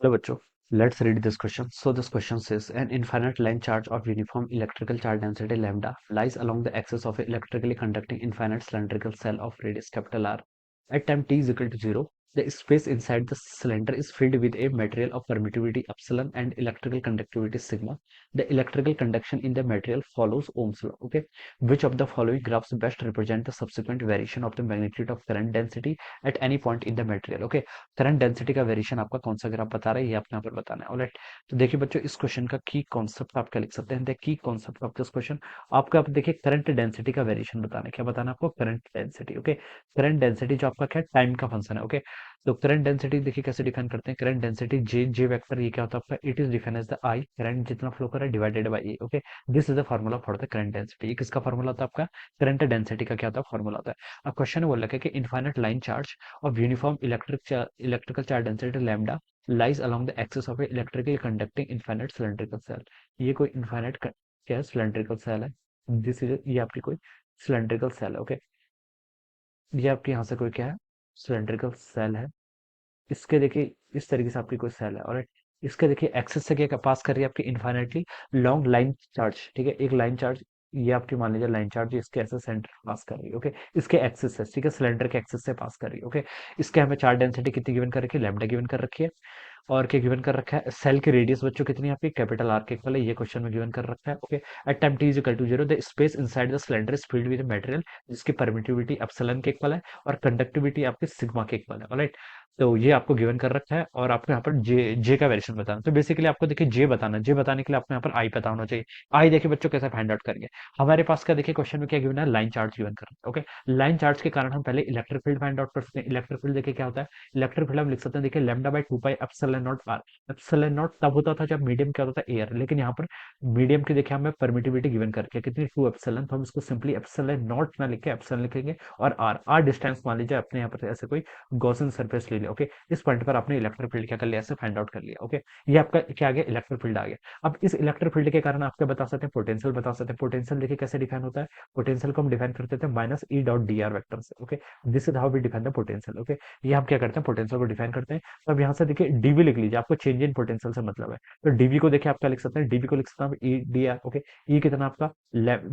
Hello, bachcho. Let's read this question. So this question says an infinite line charge of uniform electrical charge density lambda lies along the axis of an electrically conducting infinite cylindrical cell of radius capital R. At time t is equal to 0, the space inside the cylinder is filled with a material of permittivity epsilon and electrical conductivity sigma. The electrical conduction in the material follows Ohm's law. Okay, which of the following graphs best represent the subsequent variation of the magnitude of current density at any point in the material? Okay, current density का variation आपका कौन सा graph बता रहा है ये आपने यहाँ पर बताना है। ऑलराइट, तो देखिए बच्चों, इस क्वेश्चन का की कॉन्सेप्ट आप क्या लिख सकते हैं। The key concept of this question आपका, आप देखिए करंट डेंसिटी का वेरिएशन बताना है। क्या बताना है आपको? Current density. Okay, current density जो आपका क्या टाइम का फंक्शन है। ओके, तो करंट डेंसिटी देखिए कैसे डिफाइन करते हैं। Current density J J vector, ये क्या होता है आपका? It is define as the I, current जितना फ्लो कर रहा है divided by A. Okay, this is the formula for the current density. ये किसका फार्मूला होता है आपका? करंट डेंसिटी का क्या होता है? फार्मूला होता है। अब क्वेश्चन बोल रखा है कि infinite line charge of uniform electrical charge density lambda lies along the axis of a electrically conducting infinite cylindrical cell। ये कोई इनफाइनाइट क्या है? सिलेंड्रिकल सेल है। दिस इज, ये आपकी कोई सिलेंड्रिकल सेल है। ओके, ये आपके यहाँ से कोई क्या है? सिलेंड्रिकल सेल है। इसके देखिए इस तरीके से आपकी कोई सेल है। और इसके देखिए एक्सिस से क्या पास कर रही है आपकी? Infinitely long line charge. ठीक है, एक लाइन चार्ज, ये आपकी मान लीजिए लाइन चार्ज इसके ऐसे सेंटर पास कर रही है। ओके, इसके एक्सिस से, ठीक है, सिलेंडर के एक्सिस से पास कर रही है। ओके, इसके हमें चार्ज डेंसिटी कितनी गिवन कर रखी है? लैम्डा गिवन कर रखी है। और क्या गिवन कर रखा है? सेल की रेडियस बच्चों कितनी है आपकी? कैपिटल आर के इक्वल है। ये क्वेश्चन में गिवन कर रखा है। Okay, at time T is equal to 0 the space inside the cylinder is filled with material जिसकी परमिटिविटी एप्सिलॉन के इक्वल है और कंडक्टिविटी आपकी सिग्मा के इक्वल है। ऑलराइट, तो ये आपको गिवन कर रखा है और आपको यहाँ पर जे जे का वेरिएशन बताना। तो बेसिकली आपको देखिए जे बताना, जे बताने के लिए आपको यहाँ पर आई पता होना चाहिए। आई देखिए बच्चों कैसे फाइंड आउट करेंगे। हमारे पास क्या देखिए क्वेश्चन में क्या गिवन है? लाइन चार्ज गिवन कर रहा है। ओके, लाइन चार्ज के कारण हम पहले इलेक्ट्रिक फील्ड फाइंड आउट कर सकते हैं। इलेक्ट्रिक फील्ड देखिए क्या होता है? इलेक्ट्रिक फील्ड हम लिख सकते हैं देखिए lambda by 2 pi epsilon naught R. Epsilon naught तब होता था जब मीडियम क्या होता था? एयर। लेकिन यहाँ पर मीडियम की देखिए हमें परमिटिविटी गिवन करके कितनी? 2 एप्सिलॉन, तो हम इसको सिंपली एप्सिलॉन नॉट ना लिख के एप्सिलॉन लिखेंगे। और आर, आर डिस्टेंस मान लीजिए अपने यहाँ पर ऐसे कोई गॉसियन सरफेस ले लिया। ओके, इस पॉइंट पर आपने इलेक्ट्रिक फील्ड क्या कर लिया? ऐसे फाइंड आउट कर लिया। ओके, ये आपका क्या आ गया? इलेक्ट्रिक फील्ड आ गया। अब इस इलेक्ट्रिक फील्ड के कारण आप क्या बता सकते हैं? पोटेंशियल बता सकते हैं। पोटेंशियल देखिए कैसे डिफाइन होता है? पोटेंशियल को हम डिफाइन करते थे minus E dot D R vector से। Okay, this is how we define the potential. Okay, ये हम क्या करते हैं? पोटेंशियल को डिफाइन करते हैं। तो अब यहाँ से देखिए डीवी लिख लीजिए, आपको चेंज इन पोटेंशियल से मतलब है। तो डीवी को देखिए आप क्या लिख सकते हैं? डीवी को लिख सकते हैं ई डी आर। ओके, ई कितना आपका?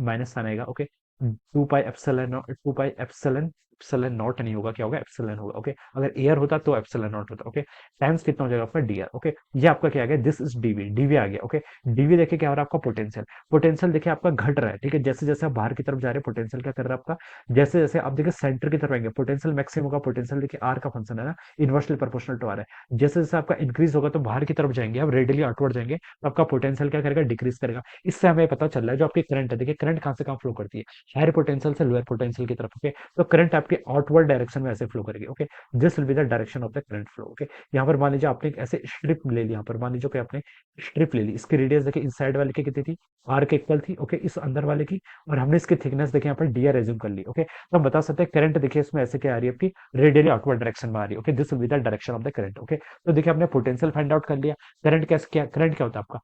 माइनस साइन आएगा। Okay, 2 pi epsilon epsilon not नहीं होगा, क्या होगा? एप्सिलॉन होगा। ओके, अगर एयर होता तो एप्सिलॉन नॉट होता। ओके, टाइम्स कितना हो जाएगा आपका? D R. ओके, ये आपका क्या आ गया? दिस इज डीवी, डीवी आ गया। ओके, डीवी देखिए क्या हो रहा है आपका? पोटेंशियल। पोटेंशियल देखिए आपका घट रहा है। ठीक है, जैसे जैसे आप बाहर की तरफ जा रहे हैं पोटेंशियल क्या कर रहा है आपका? जैसे जैसे आप देखिए सेंटर की तरफ आएंगे पोटेंशियल मैक्सिमम होगा। पोटेंशियल देखिए आर का फंक्शन है ना, इनवर्सली प्रोपोर्शनल टू आर है। जैसे जैसे आपका इंक्रीज होगा तो बाहर की तरफ जाएंगे, आप रेडियली आउटवर्ड जाएंगे तो आपका पोटेंशियल क्या करेगा? डिक्रीज करेगा। इससे हमें पता चल रहा है जो आपकी करंट है, देखिए करंट कहाँ से कहाँ फ्लो करती है? हायर पोटेंशियल से लोअर पोटेंशियल की तरफ। ओके, तो करंट आपके आउटवर्ड डायरेक्शन में ऐसे फ्लो करेगी। Okay, this will be the direction of the current flow. Okay, यहाँ पर मान लीजिए आपने एक ऐसे स्ट्रिप ले ली, यहाँ पर मान लीजिए कि आपने स्ट्रिप ले ली, इसकी रेडियस देखिए इस साइड वाले की कितनी थी? आर के इक्वल थी। ओके, इस अंदर वाले की, और हमने इसकी थिकनेस देखिए यहाँ पर डी आर एज्यूम कर ली। ओके, तो हम बता सकते हैं करंट देखिए इसमें ऐसे क्या आ रही है आपकी? रेडियली आउटवर्ड डायरेक्शन में आ रही है। Okay, this will be the direction of the current. Okay, तो देखिए आपने पोटेंशियल फाइंड आउट कर लिया। करंट कैसे, क्या करंट क्या होता है आपका?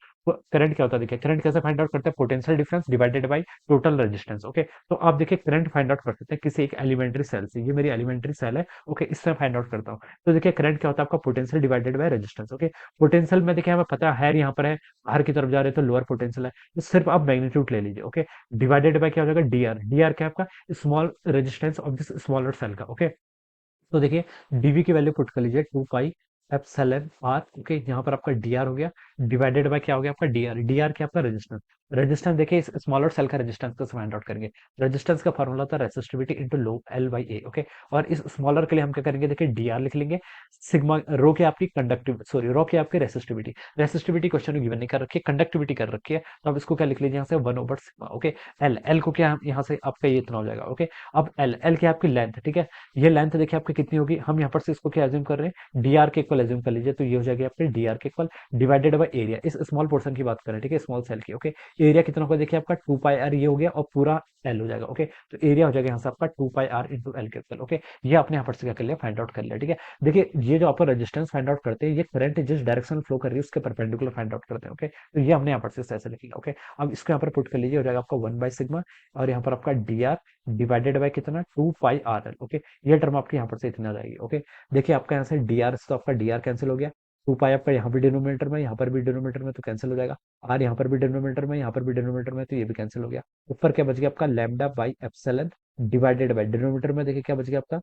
करंट क्या होता है? देखिए करंट कैसे फाइंड आउट करते हैं? Potential difference divided by total resistance. Okay, तो आप देखिए करंट फाइंड आउट कर सकते हैं किसी एक एलिमेंट्री सेल से। ये मेरी एलिमेंट्री सेल है। ओके, इससे फाइंड आउट करता हूँ। तो देखिए करंट क्या होता है आपका? Potential divided by resistance. Okay, potential में देखिए हमें पता है यहाँ पर है, बाहर की तरफ जा रहे हैं तो लोअर पोटेंशियल है, तो सिर्फ आप मैग्नीट्यूड ले लीजिए। ओके, डिवाइडेड बाय क्या हो जाएगा? D R. डी आर क्या आपका? Small resistance of this smaller cell का। ओके, तो देखिए डीवी की वैल्यू पुट कर लीजिए 2 पाई एप्सिलॉन आर। ओके, यहाँ पर आपका डी आर हो गया, डिवाइडेड बाय क्या हो गया आपका? D R. डी आर क्या आपका? रेजिस्टेंस। रेजिस्टेंस देखिए इस स्मॉलर सेल का रेजिस्टेंस को फाइंड आउट करेंगे। रेजिस्टेंस का फॉर्मूला होता है resistivity into low L by A. Okay, और इस स्मॉलर के लिए हम क्या करेंगे? देखिए डी आर लिख लेंगे। सिग्मा रो की आपकी कंडक्टिव, सॉरी रो की आपकी रेसिस्टिविटी। रेसिस्टिविटी क्वेश्चन में गिवन नहीं कर रखी है, कंडक्टिविटी कर रखी है, तो आप इसको क्या लिख लीजिए यहाँ से? 1/सिग्मा। ओके, एल, एल को क्या यहाँ से आपका ये इतना हो जाएगा। ओके, अब एल, एल क्या आपकी लेंथ। ठीक है, ये लेंथ देखिए आपकी कितनी होगी? हम यहाँ पर से इसको क्या एज्यूम कर रहे हैं? डी आर के इक्वल एज्यूम कर लीजिए, तो ये हो जाएगी आपके डी आर के इक्वल डिवाइडेड बाय एरिया। इस स्मॉल पोर्शन की बात करें, ठीक है, स्मॉल सेल की। ओके, एरिया कितना होगा? देखिए आपका 2 पाई आर ये हो गया और पूरा एल हो जाएगा। ओके, तो एरिया हो जाएगा यहाँ से आपका 2 पाई आर इंटू एल के इक्वल। ओके, ये आपने यहाँ पर से क्या कर लिया? फाइंड आउट कर लिया। ठीक है, देखिए ये जो आपका रेजिस्टेंस फाइंड आउट करते हैं, ये करंट जिस डायरेक्शन में फ्लो कर रही है उसके परपेंडिकुलर फाइंड आउट करते हैं। ओके, तो ये हमने यहाँ पर से ऐसे लिखा। ओके, अब इसको यहाँ पर पुट कर लीजिए, हो जाएगा आपका 1/सिग्मा, और यहाँ पर आपका डी आर डिवाइडेड बाय कितना? 2 पाई आर एल। ओके, ये टर्म आपकी यहाँ पर से इतनी आ जाएगी। ओके, देखिए आपका यहाँ से डी आर, तो आपका डी आर कैंसिल हो गया, टू पाई आपका यहाँ भी डिनोमिनेटर में, यहाँ पर भी डिनोमिनेटर में, तो कैंसिल हो जाएगा। आर यहाँ पर भी डिनोमिनेटर में, यहाँ पर भी डिनोमिनेटर में, तो ये भी कैंसिल हो गया। ऊपर क्या बच गया आपका, lambda by epsilon divided by denominator में, देखिए क्या बच गया आपका,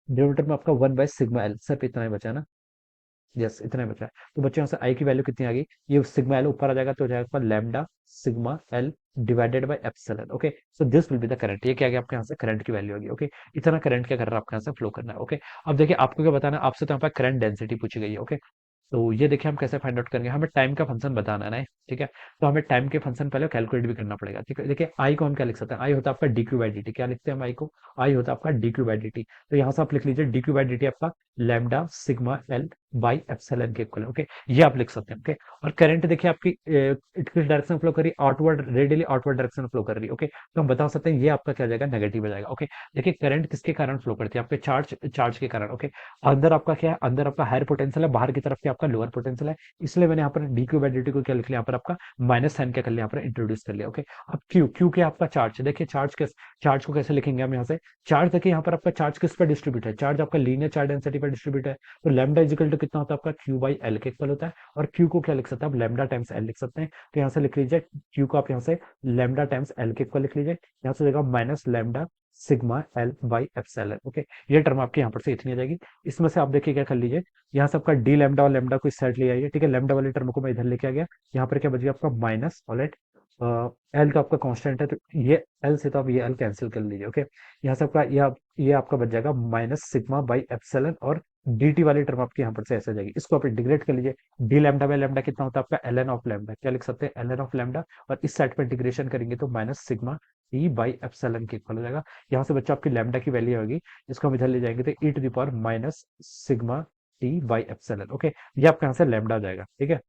डिनोमिनेटर में आपका 1/सिग्मा एल, सिर्फ इतना ही बचा ना। यस, इतना ही बचा है। तो बच्चों यहाँ से आई की वैल्यू कितनी आ गई, ये सिग्मा एल ऊपर आ जाएगा तो हो जाएगा आपका lambda sigma L divided by epsilon. Okay, so this will be the current. ये क्या आ गया आपके यहाँ से, करंट की वैल्यू आ गई। ओके, इतना करंट क्या कर रहा है आपके यहाँ से, फ्लो करना है। ओके, अब देखिए आपको क्या बताना है, आपसे तो यहाँ पर करंट डेंसिटी पूछी गई है। ओके, तो ये देखिए हम कैसे फाइंड आउट करेंगे, हमें टाइम का फंक्शन बताना है ना। ठीक है, तो हमें टाइम के फंक्शन पहले कैलकुलेट भी करना पड़ेगा। ठीक है, देखिए आई को हम क्या लिख सकते हैं, आई होता है आपका D Q by D T. क्या लिखते हैं हम आई को, आई होता है आपका D Q by D T. तो यहाँ से आप लिख लीजिए D Q by D T आपका lambda sigma L by epsilon के इक्वल है। ओके, ये आप लिख सकते हैं। ओके, और करंट देखिए आपकी किस डायरेक्शन फ्लो कर रही है, outward, radially outward direction flow कर रही है। ओके, तो हम बता सकते हैं ये आपका क्या हो जाएगा, नेगेटिव हो जाएगा। ओके, देखिए करंट किसके कारण फ्लो करती है, आपके चार्ज चार्ज के कारण। ओके, अंदर आपका क्या है, अंदर आपका हायर पोटेंशियल है, बाहर की तरफ क्या आपका लोअर पोटेंशियल है, इसलिए मैंने यहाँ पर D Q by D T को क्या लिख लिया, यहाँ पर आपका माइनस साइन क्या कर लिया, यहाँ पर इंट्रोड्यूस कर लिया। ओके, अब क्यू, क्यू क्या आपका चार्ज है। देखिए चार्ज के, चार्ज को कैसे लिखेंगे हम यहाँ से, चार्ज देखिए यहाँ पर आपका चार्ज किस पर डिस्ट्रीब्यूट है, चार्ज आपका लीनियर चार्ज डेंसिटी पर डिस्ट्रीब्यूट है। तो लैम्डा इजिकल टू कितना होता है आपका, क्यू बाई एल के इक्वल होता है। और क्यू को क्या लिख सकते हैं आप, लैम्डा टाइम्स एल लिख सकते हैं। तो यहाँ से लिख लीजिए क्यू को आप यहाँ से लैम्डा टाइम्स एल के इक्वल लिख लीजिए। यहाँ से देगा minus lambda sigma L by epsilon. Okay, ये टर्म आपकी यहाँ पर से इतनी आ जाएगी। इसमें से आप देखिए क्या कर लीजिए, यहाँ से आपका डी लैम्डा और लैम्डा को इस साइड ले आइए। ठीक है, लैम्डा वाले टर्म को मैं इधर लेके आ गया। यहाँ पर क्या बच गया आपका माइनस, ऑलराइट, एल तो आपका कांस्टेंट है, तो ये एल से तो आप ये एल कैंसिल कर लीजिए। ओके, यहाँ से आपका ये आपका बच जाएगा माइनस सिग्मा बाई एप्सिलॉन, और डी टी वाली टर्म आपकी यहाँ पर से ऐसे आ जाएगी। इसको आप इंटीग्रेट कर लीजिए। डी लैम्डा बाई लैम्डा कितना होता है आपका, एल एन ऑफ लैम्डा, क्या लिख सकते हैं, एल एन ऑफ लैम्डा। और इस साइड पर इंटीग्रेशन करेंगे तो minus sigma T by epsilon के इक्वल हो जाएगा। यहाँ से बच्चा आपकी लैम्डा की वैल्यू होगी, इसको हम इधर ले जाएंगे तो E to the power minus sigma T by epsilon. Okay, ये आपका यहाँ से लैम्डा आ जाएगा। ठीक है,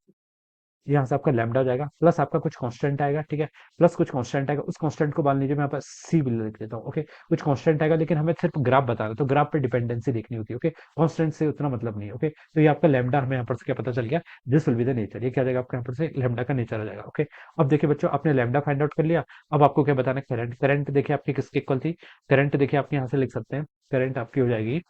यहाँ से आपका लैम्डा हो जाएगा, प्लस आपका कुछ कांस्टेंट आएगा। ठीक है, प्लस कुछ कांस्टेंट आएगा, उस कांस्टेंट को मान लीजिए मैं यहाँ पर सी भी लिख देता हूँ। ओके, कुछ कांस्टेंट आएगा, लेकिन हमें सिर्फ ग्राफ बताना है, तो ग्राफ पे डिपेंडेंसी देखनी होती है। ओके, कांस्टेंट से उतना मतलब नहीं है। ओके, तो ये आपका लैम्डा हमें यहाँ पर से क्या पता चल गया, this will be the nature. ये क्या आ जाएगा आपका यहाँ पर से, लैम्डा का नेचर आ जाएगा। ओके, अब देखिए बच्चों, आपने लैम्डा फाइंड आउट कर लिया। अब आपको क्या बताना है, करंट। करंट देखिए आपकी किसके इक्वल थी, करंट देखिए आपके यहाँ से लिख सकते हैं, करंट आपकी हो जाएगी,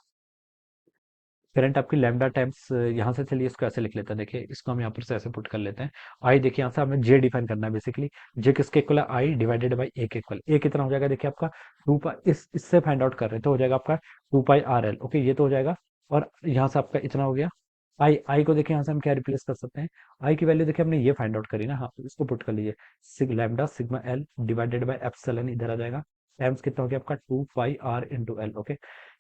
करंट आपकी लैम्डा टाइम्स, यहाँ से चलिए इसको ऐसे लिख लेते हैं। देखिए इसको हम यहाँ पर से ऐसे पुट कर लेते हैं। आई देखिए यहाँ से हमें जे डिफाइन करना है बेसिकली। जे किसके इक्वल है, आई डिवाइडेड बाई ए के इक्वल। ए कितना हो जाएगा, देखिए आपका टू पाई, इससे फाइंड आउट कर रहे हैं तो हो जाएगा आपका two pi R L. Okay, ये तो हो जाएगा। और यहाँ से आपका इतना हो गया। आई, आई को देखिए यहाँ से हम क्या रिप्लेस कर सकते हैं, आई की वैल्यू देखिए हमने ये फाइंड आउट करी ना। हाँ, तो इसको पुट कर लीजिए, lambda sigma L divided by epsilon इधर आ जाएगा। टाइम्स कितना हो गया आपका, two pi R into L. Okay,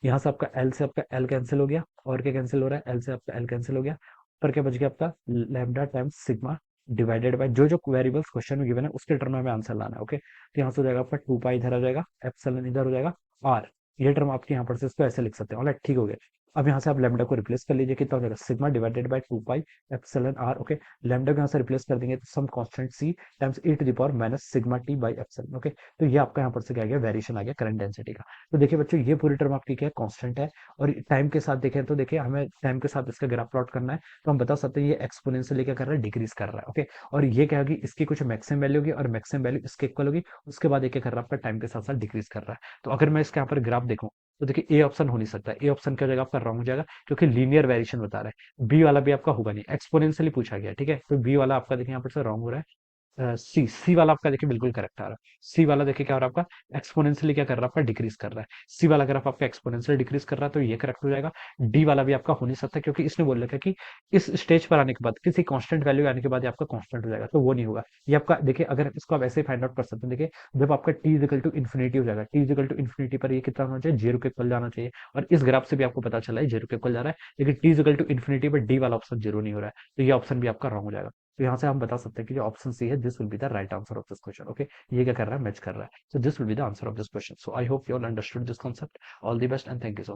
यहाँ से आपका एल से आपका एल कैंसिल हो गया, और क्या कैंसिल हो रहा है, एल से आपका एल कैंसिल हो गया। पर क्या बच गया आपका, lambda times sigma divided bye जो जो वेरिएबल्स क्वेश्चन में गिवन है उसके टर्म में हमें आंसर लाना है। ओके, तो यहाँ से हो जाएगा आपका टू पाई इधर आ जाएगा, एप्सिलॉन इधर हो जाएगा, आर, ये टर्म आपके यहाँ पर से इसको ऐसे लिख सकते हैं। ऑलराइट, ठीक हो गया। अब यहाँ से आप लैम्डा को रिप्लेस कर लीजिए, कितना हो जाएगा, sigma divided by two pi epsilon R. Okay, lambda को यहाँ से रिप्लेस कर देंगे तो some constant C times E to the power minus sigma T by epsilon. Okay, तो ये आपका यहाँ पर से क्या आ गया, वेरिएशन आ गया करंट डेंसिटी का। तो देखिए बच्चों, ये पूरी टर्म आपकी क्या है, कांस्टेंट है। और टाइम के साथ देखें तो देखिए हमें टाइम के साथ इसका ग्राफ प्लॉट करना है, तो हम बता सकते हैं ये एक्सपोनेंशियली क्या कर रहा है, डिक्रीज कर रहा है। ओके, और ये क्या होगी, इसकी कुछ मैक्सिमम वैल्यू होगी और मैक्सिमम वैल्यू इसके इक्वल होगी। उसके बाद ये क्या कर रहा है, आपका टाइम के साथ साथ डिक्रीज कर रहा है। तो अगर मैं इसके यहाँ पर ग्राफ देखूं तो देखिए ए ऑप्शन हो नहीं सकता, ए ऑप्शन क्या हो जाएगा आपका, रॉन्ग हो जाएगा, क्योंकि लीनियर वेरिएशन बता रहा है। बी वाला भी आपका होगा नहीं, एक्सपोनेंशियली पूछा गया। ठीक है, तो बी वाला आपका देखिए यहाँ पर से रॉन्ग हो रहा है। सी, सी वाला आपका देखिए बिल्कुल करेक्ट आ रहा है। सी वाला देखिए क्या हो रहा है आपका, एक्सपोनेंशियली क्या कर रहा है आपका, डिक्रीज कर रहा है। सी वाला ग्राफ आपका एक्सपोनेंशियल डिक्रीज कर रहा है, तो ये करेक्ट हो जाएगा। डी वाला भी आपका हो नहीं सकता, क्योंकि इसने बोल रखा है कि इस स्टेज पर आने के बाद किसी कांस्टेंट वैल्यू आने के बाद ये आपका कांस्टेंट हो जाएगा, तो वो नहीं होगा। ये आपका देखिए, अगर इसको आप ऐसे ही फाइंड आउट कर सकते हैं। देखिए जब आपका टी इजिकल टू इन्फिनिटी हो जाएगा, टी इजिकल टू इन्फिनिटी पर ये कितना होना चाहिए, जीरो के इक्वल जाना चाहिए। और इस ग्राफ से भी आपको पता चला है जीरो के इक्वल जा रहा है, लेकिन टी इजिकल टू इन्फिनिटी पर डी वाला ऑप्शन जीरो नहीं हो रहा है, तो ये ऑप्शन भी आपका रॉन्ग हो जाएगा। तो यहाँ से हम बता सकते हैं कि जो ऑप्शन सी है, this will be the right answer of this question. Okay, ये क्या कर रहा है, मैच कर रहा है। So this will be the answer of this question. So I hope you all understood this concept. All the best and thank you so